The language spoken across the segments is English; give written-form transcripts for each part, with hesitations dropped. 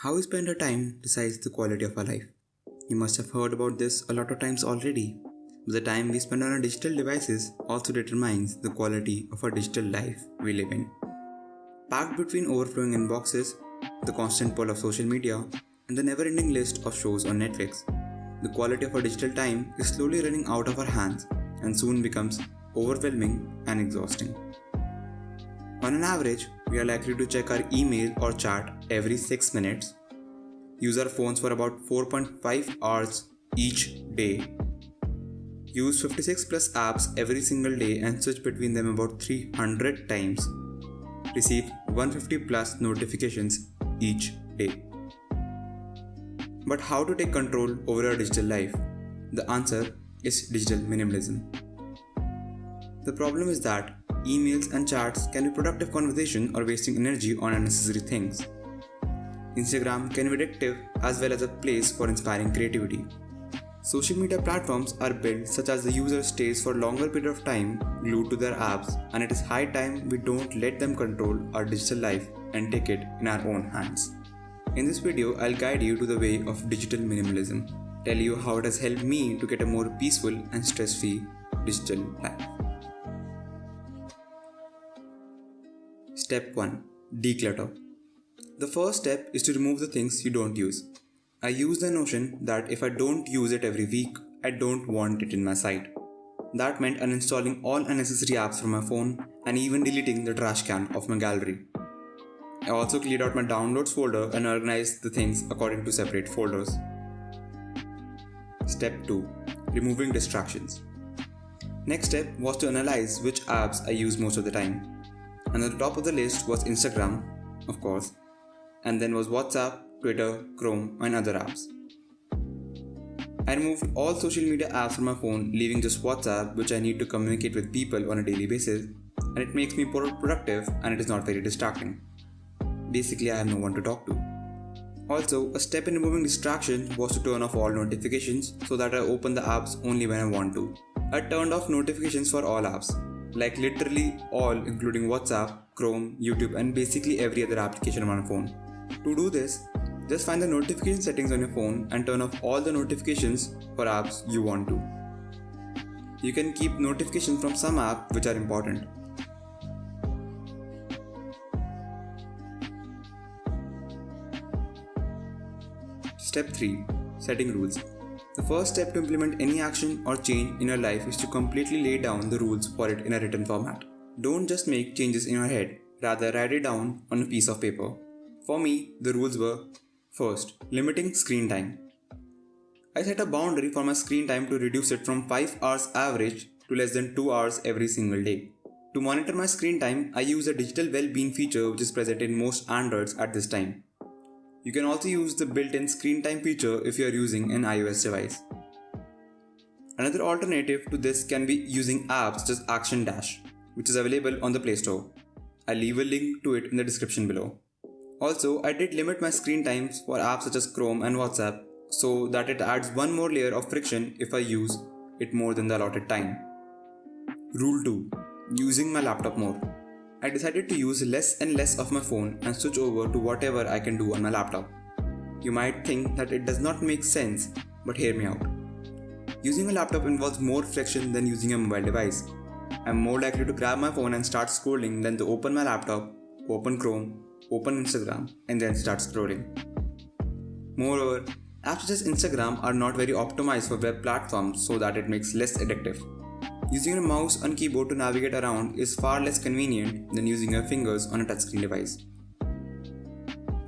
How we spend our time decides the quality of our life. You must have heard about this a lot of times already. But the time we spend on our digital devices also determines the quality of our digital life we live in. Packed between overflowing inboxes, the constant pull of social media, and the never-ending list of shows on Netflix, the quality of our digital time is slowly running out of our hands and soon becomes overwhelming and exhausting. On an average, we are likely to check our email or chat every 6 minutes, use our phones for about 4.5 hours each day, use 56 plus apps every single day and switch between them about 300 times, receive 150 plus notifications each day. But how to take control over our digital life? The answer is digital minimalism. The problem is that emails and chats can be productive conversation or wasting energy on unnecessary things. Instagram can be addictive as well as a place for inspiring creativity. Social media platforms are built such as the user stays for longer period of time glued to their apps, and it is high time we don't let them control our digital life and take it in our own hands. In this video, I'll guide you to the way of digital minimalism, tell you how it has helped me to get a more peaceful and stress-free digital life. Step 1. Declutter. The first step is to remove the things you don't use. I use the notion that if I don't use it every week, I don't want it in my sight. That meant uninstalling all unnecessary apps from my phone and even deleting the trash can of my gallery. I also cleared out my downloads folder and organized the things according to separate folders. Step 2. Removing distractions. Next step was to analyze which apps I use most of the time. And at the top of the list was Instagram, of course, and then was WhatsApp, Twitter, Chrome, and other apps. I removed all social media apps from my phone, leaving just WhatsApp, which I need to communicate with people on a daily basis, and it makes me more productive and it is not very distracting. Basically, I have no one to talk to. Also, a step in removing distraction was to turn off all notifications so that I open the apps only when I want to. I turned off notifications for all apps, like literally all, including WhatsApp, Chrome, YouTube, and basically every other application on my phone. To do this, just find the notification settings on your phone and turn off all the notifications for apps you want to. You can keep notifications from some apps which are important. Step 3. Setting rules. The first step to implement any action or change in your life is to completely lay down the rules for it in a written format. Don't just make changes in your head, rather write it down on a piece of paper. For me, the rules were: first, limiting screen time. I set a boundary for my screen time to reduce it from 5 hours average to less than 2 hours every single day. To monitor my screen time, I use a digital well-being feature which is present in most Androids at this time. You can also use the built-in screen time feature if you are using an iOS device. Another alternative to this can be using apps such as Action Dash, which is available on the Play Store. I'll leave a link to it in the description below. Also, I did limit my screen times for apps such as Chrome and WhatsApp so that it adds one more layer of friction if I use it more than the allotted time. Rule 2. Using my laptop more. I decided to use less and less of my phone and switch over to whatever I can do on my laptop. You might think that it does not make sense, but hear me out. Using a laptop involves more friction than using a mobile device. I'm more likely to grab my phone and start scrolling than to open my laptop, open Chrome, open Instagram, and then start scrolling. Moreover, apps such as Instagram are not very optimized for web platforms so that it makes less addictive. Using a mouse and keyboard to navigate around is far less convenient than using your fingers on a touchscreen device.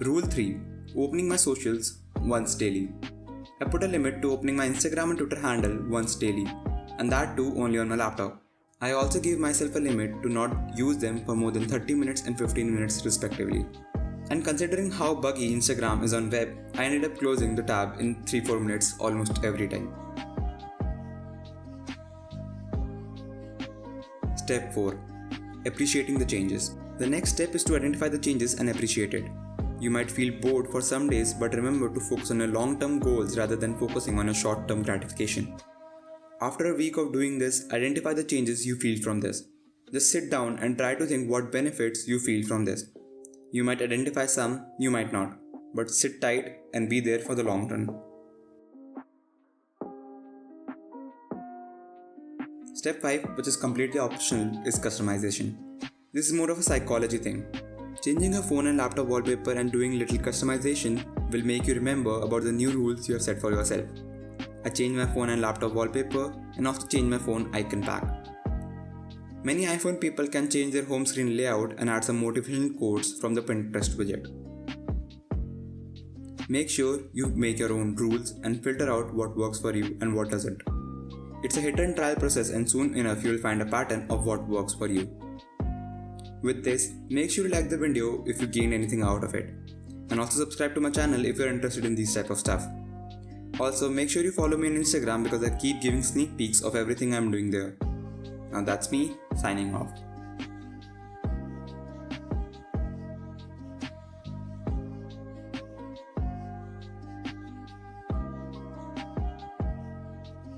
Rule 3. Opening my socials once daily. I put a limit to opening my Instagram and Twitter handle once daily, and that too only on my laptop. I also gave myself a limit to not use them for more than 30 minutes and 15 minutes respectively. And considering how buggy Instagram is on web, I ended up closing the tab in 3-4 minutes almost every time. Step 4. Appreciating the changes. The next step is to identify the changes and appreciate it. You might feel bored for some days, but remember to focus on your long-term goals rather than focusing on your short-term gratification. After a week of doing this, identify the changes you feel from this. Just sit down and try to think what benefits you feel from this. You might identify some, you might not. but sit tight and be there for the long run. Step 5, which is completely optional, is customization. This is more of a psychology thing. Changing your phone and laptop wallpaper and doing little customization will make you remember about the new rules you have set for yourself. I changed my phone and laptop wallpaper and also changed my phone icon pack. Many iPhone people can change their home screen layout and add some motivational quotes from the Pinterest widget. Make sure you make your own rules and filter out what works for you and what doesn't. It's a hit and trial process, and soon enough you will find a pattern of what works for you. With this, make sure you like the video if you gained anything out of it. And also subscribe to my channel if you are interested in these type of stuff. Also, make sure you follow me on Instagram because I keep giving sneak peeks of everything I'm doing there. Now that's me, signing off.